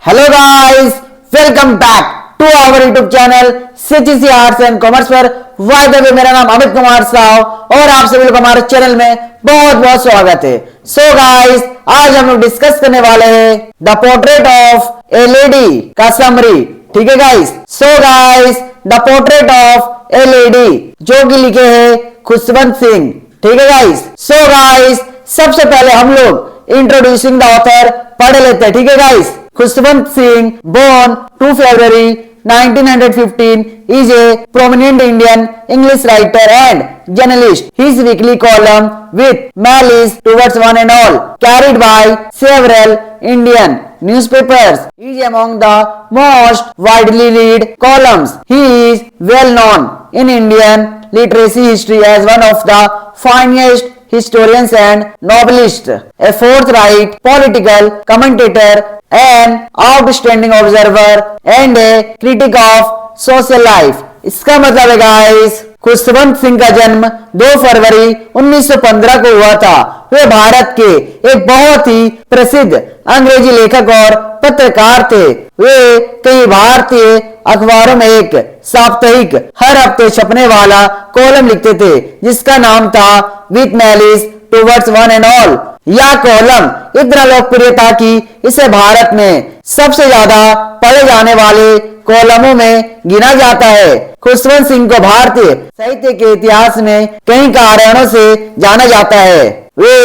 Hello guys, welcome back to our YouTube channel CTC arts and commerce पर। Why the way, मेरा नाम अमित कुमार साव और आप सभी लोग हमारे चैनल में बहुत बहुत स्वागत है। सो गाइस, आज हम लोग डिस्कस करने वाले हैं the portrait of A lady का समरी। ठीक है guys. So guys, the portrait of A lady जो कि लिखे हैं खुशवंत सिंह। ठीक है गाइस। सो गाइस, सबसे पहले हम लोग इंट्रोड्यूसिंग द ऑथर पढ़ लेते हैं। ठीक है guys. Khushwant Singh, born 2 February 1915, is a prominent Indian English writer and journalist. His weekly column with malice towards one and all, carried by several Indian newspapers, is among the most widely read columns. He is well known in Indian literary history as one of the finest historians and novelists, a forthright political commentator, an outstanding observer and a critic of social life. इसका मतलब है guys, Khushwant Singh का जन्म 2 फरवरी 1915 को हुआ था। वे भारत के एक बहुत ही प्रसिद्ध अंग्रेजी लेखक और पत्रकार थे। वे कई भारतीय अखबारों में एक साप्ताहिक हर हफ्ते छपने वाला कॉलम लिखते थे जिसका नाम था with malice towards one and all. यह कॉलम इतना लोकप्रिय था कि इसे भारत में सबसे ज्यादा पढ़े जाने वाले कॉलमों में गिना जाता है। खुशवंत सिंह को भारतीय साहित्य के इतिहास में कई कारणों से जाना जाता है। वे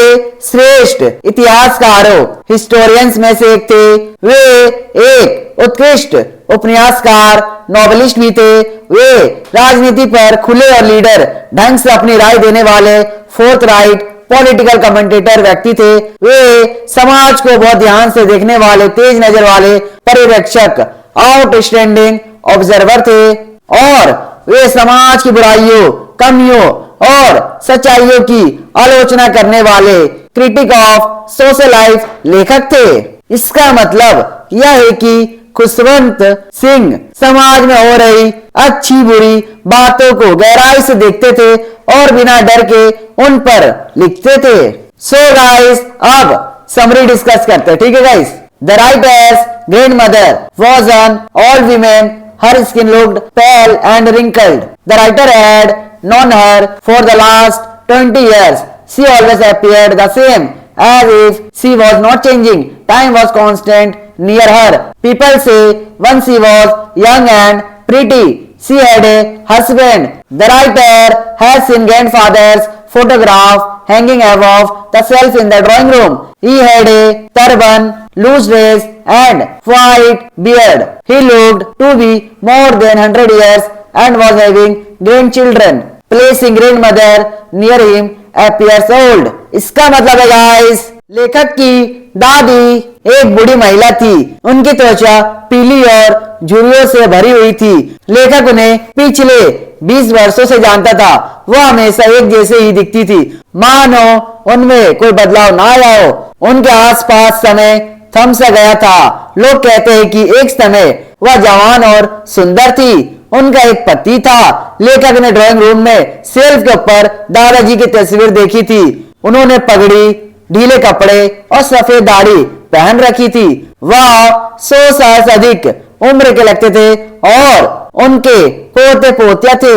श्रेष्ठ इतिहासकारों हिस्टोरियंस में से एक थे। वे एक उत्कृष्ट उपन्यासकार नॉवेलिस्ट भी थे। वे राजनीति पर खुले और लीडर ढंग से अपनी राय देने वाले फोर्थराइट पॉलिटिकल कमेंटेटर व्यक्ति थे। वे समाज को बहुत ध्यान से देखने वाले तेज नजर वाले पर्यवेक्षक आउटस्टैंडिंग ऑब्जर्वर थे और वे समाज की बुराइयों, कमियों और सच्चाइयों की आलोचना करने वाले क्रिटिक ऑफ सोशल लाइफ लेखक थे। इसका मतलब यह है कि खुशवंत सिंह समाज में हो रही अच्छी बुरी बातों को गहराई से देखते थे और बिना डर के उन पर लिखते थे। सो गाइस, अब समरी डिस्कस करते हैं। ठीक है guys. The writers grandmother was an old woman. Her skin looked pale and wrinkled. The writer had known her for the last 20 years. She always appeared the same, as if she was not changing. Time was constant near her. People say once she was young and pretty. She had a husband. The writer has seen grandfather's photograph hanging above the shelf in the drawing room. He had a turban, loose dress and white beard. He looked to be more than 100 years and was having grandchildren. Placing grandmother near him appears old. इसका मतलब है guys, लेखक की दादी एक बूढ़ी महिला थी। उनकी त्वचा पीली और झुर्रियों से भरी हुई थी। लेखक उन्हें पिछले 20 वर्षों से जानता था। वह हमेशा एक जैसे ही दिखती थी, मानो उनमें कोई बदलाव ना आया हो। उनके आसपास समय थम सा गया था। लोग कहते हैं कि एक समय वह जवान और सुंदर थी। उनका एक पति था। लेखक ने ड्राइंग रूम में शेल्फ के ऊपर दादाजी की तस्वीर देखी थी। उन्होंने पगड़ी, ढीले कपड़े और सफेद दाढ़ी पहन रखी थी। वह 100 साल से अधिक उम्र के लगते थे और उनके पोते पोतिया थे।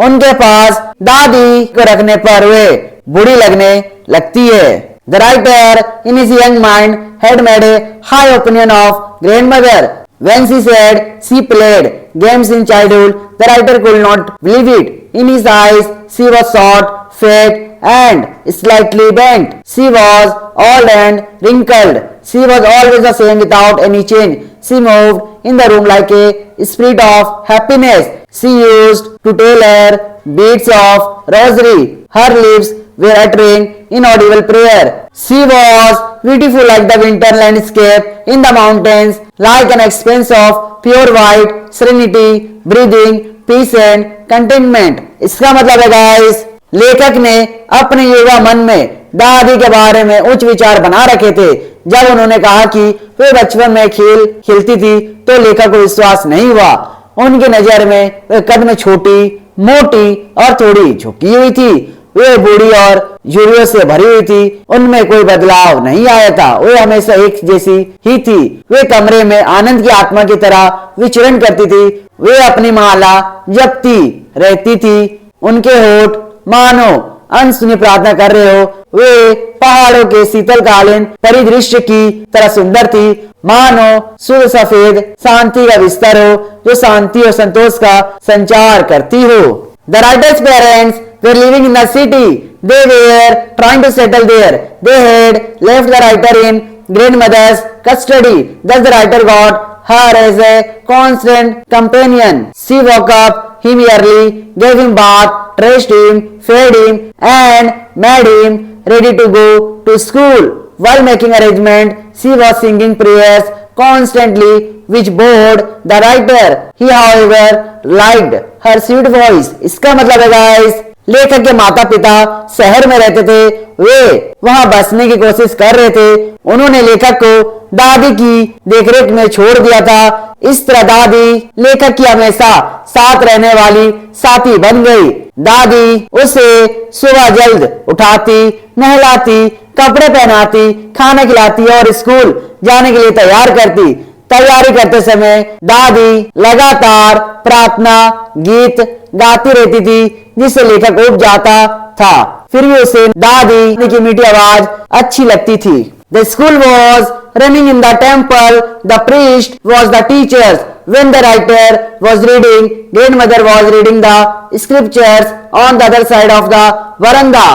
उनके पास दादी को रखने पर वे बूढ़ी लगने लगती है। The writer in his young mind had made a high opinion of grandmother. When she said she played games in childhood, the writer could not believe it. In his eyes, she was short, fat, and slightly bent. She was old and wrinkled. She was always the same without any change. She moved in the room like a spirit of happiness. She used to tell her beads of rosary. Her lips were uttering inaudible prayer. She was beautiful like the winter landscape in the mountains, like an expanse of pure white serenity, breathing peace and contentment. इसका मतलब है guys, लेखक ने अपने युवा मन में दादी के बारे में उच्च विचार बना रखे थे। जब उन्होंने कहा कि वे बचपन में खेल खेलती थी तो लेखक को विश्वास नहीं हुआ। उनकी नजर में वे कद में छोटी, मोटी और थोड़ी झुकी हुई थी। वे बूढ़ी और झुर्रियों से भरी हुई थी। उनमें कोई बदलाव नहीं आया था, वे हमेशा एक जैसी ही थी। वे कमरे में आनंद की आत्मा की तरह विचरण करती थी। वे अपनी माला जपती रहती थी। उनके होठ मानो अनसुनी प्रार्थना कर रहे हो। वे पहाड़ों के शीतलकालीन परिदृश्य की तरह सुंदर थी, मानो शुद्ध सफेद शांति का विस्तार हो जो शांति और संतोष का संचार करती हो। The writer's parents were living in the city. They were trying to settle there. They had left the writer in grandmother's custody. Thus the writer got her as a constant companion. She woke up him early, gave him bath, dressed him, fed him, and made him ready to go to school. While making arrangement, she was singing prayers constantly, which bored the writer. He, however, liked her sweet voice. इसका मतलब है guys, लेखक के माता पिता शहर में रहते थे। वे वहां बसने की कोशिश कर रहे थे। उन्होंने लेखक को दादी की देखरेख में छोड़ दिया था। इस तरह दादी लेखक की हमेशा साथ रहने वाली साथी बन गई। दादी उसे सुबह जल्द उठाती, नहलाती, कपड़े पहनाती, खाना खिलाती और स्कूल जाने के लिए तैयार करती। तैयारी करते समय दादी लगातार प्रार्थना गीत गाती रहती थी, जिससे लेखक उब जाता था। फिर भी उसे दादी की मीठी आवाज अच्छी लगती थी। The school was running in the temple. The priest was the teacher. When the writer was reading, grandmother was reading the scriptures on the other side of the veranda.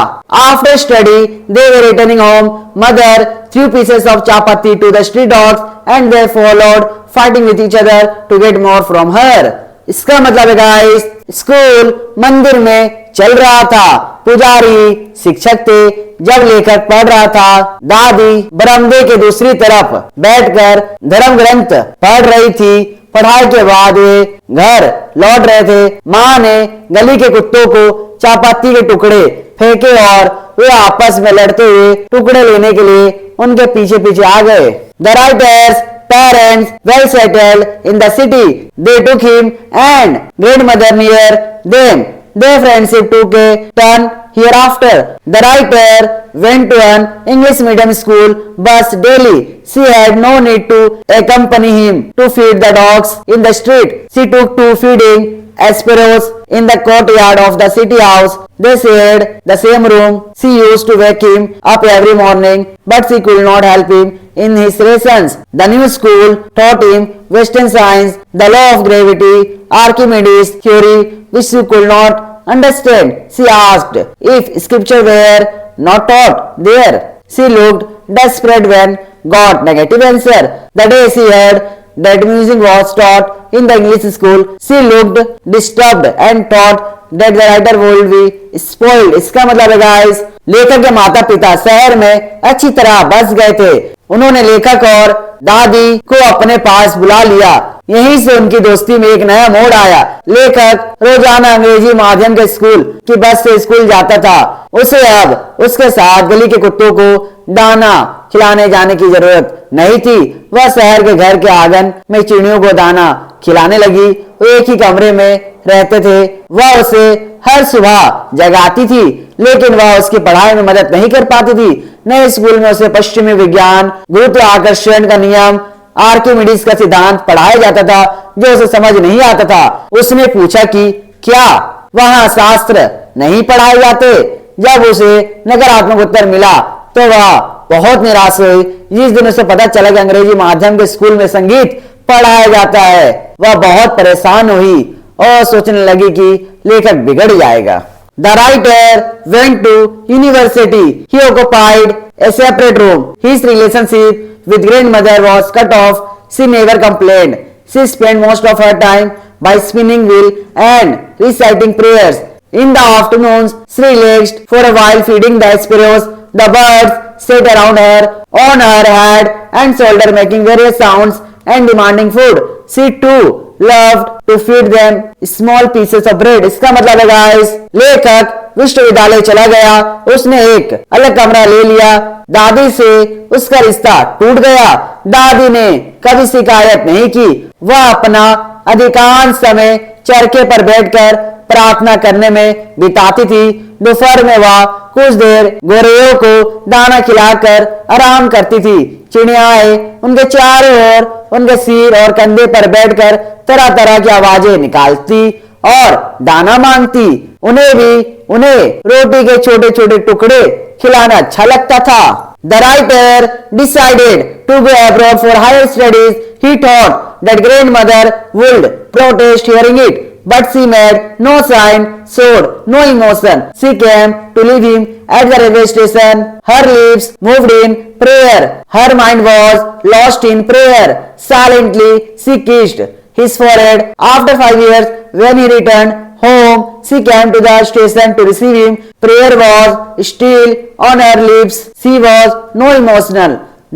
After study, they were returning home. Mother threw pieces of chapati to the street dogs, and they followed, fighting with each other to get more from her. इसका मतलब है guys, school मंदिर में चल रहा था। पुजारी शिक्षक थे। जब लेखक पढ़ रहा था, दादी बरामदे के दूसरी तरफ बैठकर धर्म ग्रंथ पढ़ रही थी। पढ़ाई के बाद वे घर लौट रहे थे। माँ ने गली के कुत्तों को चापाती के टुकड़े फेंके और वे आपस में लड़ते हुए टुकड़े लेने के लिए उनके पीछे पीछे आ गए। The writer's parents well settled in the city. They took him and grandmother near them. Their friendship took a turn hereafter. The writer went to an English medium school bus daily. She had no need to accompany him to feed the dogs in the street. She took to feeding sparrows in the courtyard of the city house. They shared the same room. She used to wake him up every morning, but she could not help him in his lessons. The new school taught him Western science, the law of gravity, Archimedes' theory, which she could not understand. She asked if scripture were not taught there. She looked desperate when got negative answer. The day she heard that music was taught in the English school, she looked disturbed and thought that the writer would be spoiled. इसका मतलब है guys, लेखक के माता पिता शहर में अच्छी तरह बस गए थे। उन्होंने लेखक और दादी को अपने पास बुला लिया। यहीं से उनकी दोस्ती में एक नया मोड़ आया। लेखक रोजाना अंग्रेजी माध्यम के स्कूल की बस से स्कूल जाता था। उसे अब उसके साथ गली के कुत्तों को दाना खिलाने जाने की जरूरत नहीं थी। वह शहर के घर के आंगन में चिड़ियों को दाना खिलाने लगी। वो एक ही कमरे में रहते थे। वह उसे हर सुबह जगाती थी, लेकिन वह उसकी पढ़ाई में मदद नहीं कर पाती थी। नए स्कूल में उसे पश्चिमी विज्ञान, गुरुत्वाकर्षण का नियम, आर्किमिडीज का सिद्धांत पढ़ाया जाता था, जो उसे समझ नहीं आता था। उसने पूछा कि क्या वहां शास्त्र नहीं पढ़ाए जाते। जब उसे नकारात्मक उत्तर मिला तो वह बहुत निराश हुई। जिस दिन उसे पता चला कि अंग्रेजी माध्यम के स्कूल में संगीत पढ़ाया जाता है, वह बहुत परेशान हुई और सोचने लगी कि लेखक बिगड़ जाएगा। The writer went to university. He occupied a separate room. His relationship with grandmother was cut off. She never complained. She spent most of her time by spinning wheel and reciting prayers. In the afternoons, she relaxed for a while feeding the sparrows. The birds sat around her, on her head and shoulder, making various sounds and demanding food. She too loved to feed them small pieces of bread. इसका मतलब है guys, लेखक विश्वविद्यालय चला गया। उसने एक अलग कमरा ले लिया। दादी से उसका रिश्ता टूट गया। दादी ने कभी शिकायत नहीं की। वह अपना अधिकांश समय चरखे पर बैठकर प्रार्थना करने में बिताती थी। दोपहर में वह कुछ देर गोरैयों को दाना खिलाकर आराम करती थी। चिड़ियाएं उनके चारों ओर उनके सिर और कंधे पर बैठकर तरह तरह की आवाजें निकालती और दाना मांगती। उन्हें रोटी के छोटे छोटे टुकड़े खिलाना अच्छा लगता था। The writer decided to go abroad for higher studies. He thought that grandmother would protest hearing it, but she made no sign, showed no emotion. She came to leave him at the railway station. Her lips moved in prayer. Her mind was lost in prayer. Silently she kissed his forehead. After 5 years, when he returned home, she came to the station to receive him. Prayer was still on her lips. She was no emotional.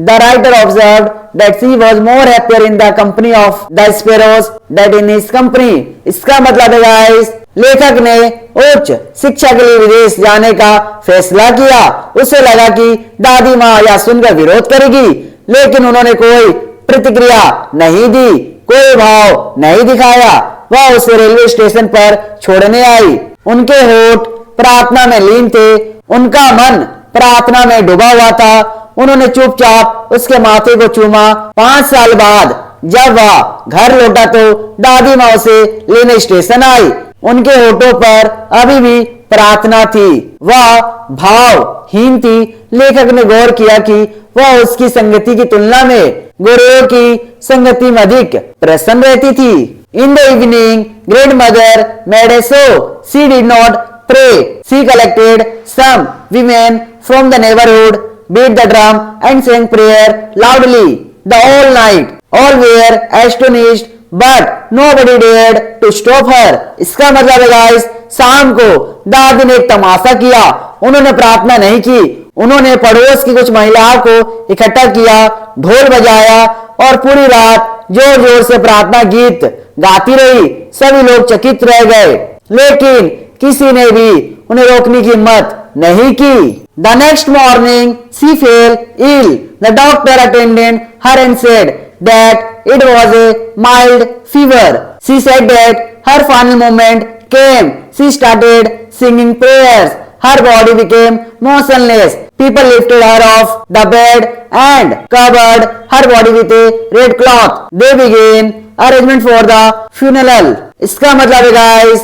The writer observed that she was more happier in the company of the sparrows than in his company. इसका मतलब है guys, लेखक ने उच्च शिक्षा के लिए विदेश जाने का फैसला किया। उसे लगा कि दादी माँ यह सुनकर विरोध करेगी, लेकिन उन्होंने कोई प्रतिक्रिया नहीं दी, कोई भाव नहीं दिखाया। वह उसे रेलवे स्टेशन पर छोड़ने आई। उनके होठ प्रार्थना में लीन थे, उनका मन प्रार्थना में डूबा हुआ था। उन्होंने चुपचाप उसके माथे को चूमा। 5 साल बाद जब वह घर लौटा तो दादी माँ उसे लेने स्टेशन आई। उनके होठों पर अभी भी प्रार्थना थी। वह भावहीन थी। लेखक ने गौर किया कि वह उसकी संगति की तुलना में गोरैयों की संगति में अधिक प्रसन्न रहती थी। In the evening, grandmother made a show. She did not pray. She collected some women from the neighborhood, beat the drum and sang prayer loudly the whole night. All were astonished, but nobody dared to stop her. इसका मतलब है guys, शाम को दादी ने एक तमाशा किया। उन्होंने प्रार्थना नहीं की। उन्होंने पड़ोस की कुछ महिलाओं को इकट्ठा किया, ढोल बजाया और पूरी रात जोर जोर से प्रार्थना गीत गाती रही। सभी लोग चकित रह गए, लेकिन किसी ने भी उन्हें रोकने की हिम्मत नहीं की। The next morning she fell ill. The doctor attended her and said that it was a mild fever. She said that her final moment came. She started singing prayers. Her body became motionless. People lifted her off the bed and covered her body with a red cloth. They began arrangement for the funeral. इसका मतलब है guys,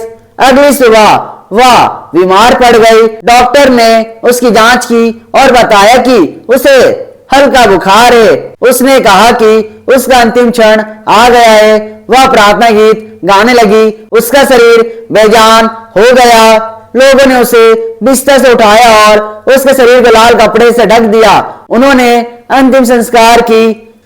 अगली सुबह वह बीमार पड़ गई। Doctor ने उसकी जांच की और बताया कि उसे हल्का बुखार है। उसने कहा कि उसका अंतिम क्षण आ गया है। वह प्रार्थना गीत गाने लगी। उसका शरीर बेजान हो गया। लोगों ने उसे बिस्तर से उठाया और उसके शरीर को लाल कपड़े से ढक दिया। उन्होंने अंतिम संस्कार की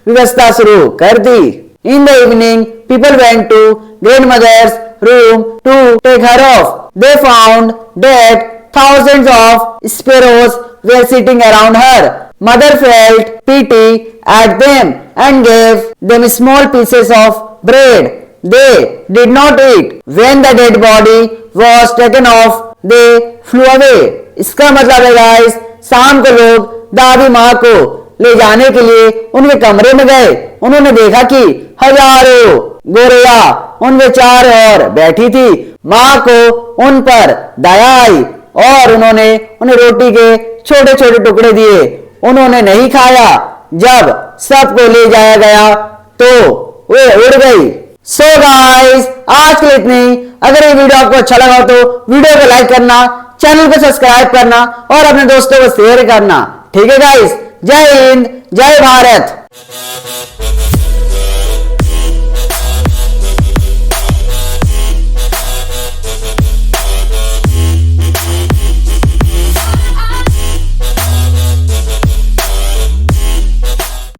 व्यवस्था शुरू कर दी। In the evening, people went to grandmother's room to take her off. They found that thousands of sparrows were sitting around her. Mother felt pity at them and gave them small pieces of bread. They did not eat. When the dead body was taken off, they flew away. इसका मतलब है guys, शाम को लोग दादी माँ को ले जाने के लिए उनके कमरे में गए। उन्होंने देखा कि हजारों गोरैया उनके चारों ओर बैठी थी। माँ को उन पर दया आई और उन्होंने उन्हें रोटी के छोटे छोटे टुकड़े दिए। उन्होंने नहीं खाया। जब सबको ले जाया गया तो वे उड़ गई। सो गाइस, आज के लिए इतनी। अगर ये वीडियो आपको अच्छा लगा तो वीडियो को लाइक करना, चैनल को सब्सक्राइब करना और अपने दोस्तों को शेयर करना। ठीक है गाइस, जय हिंद, जय भारत।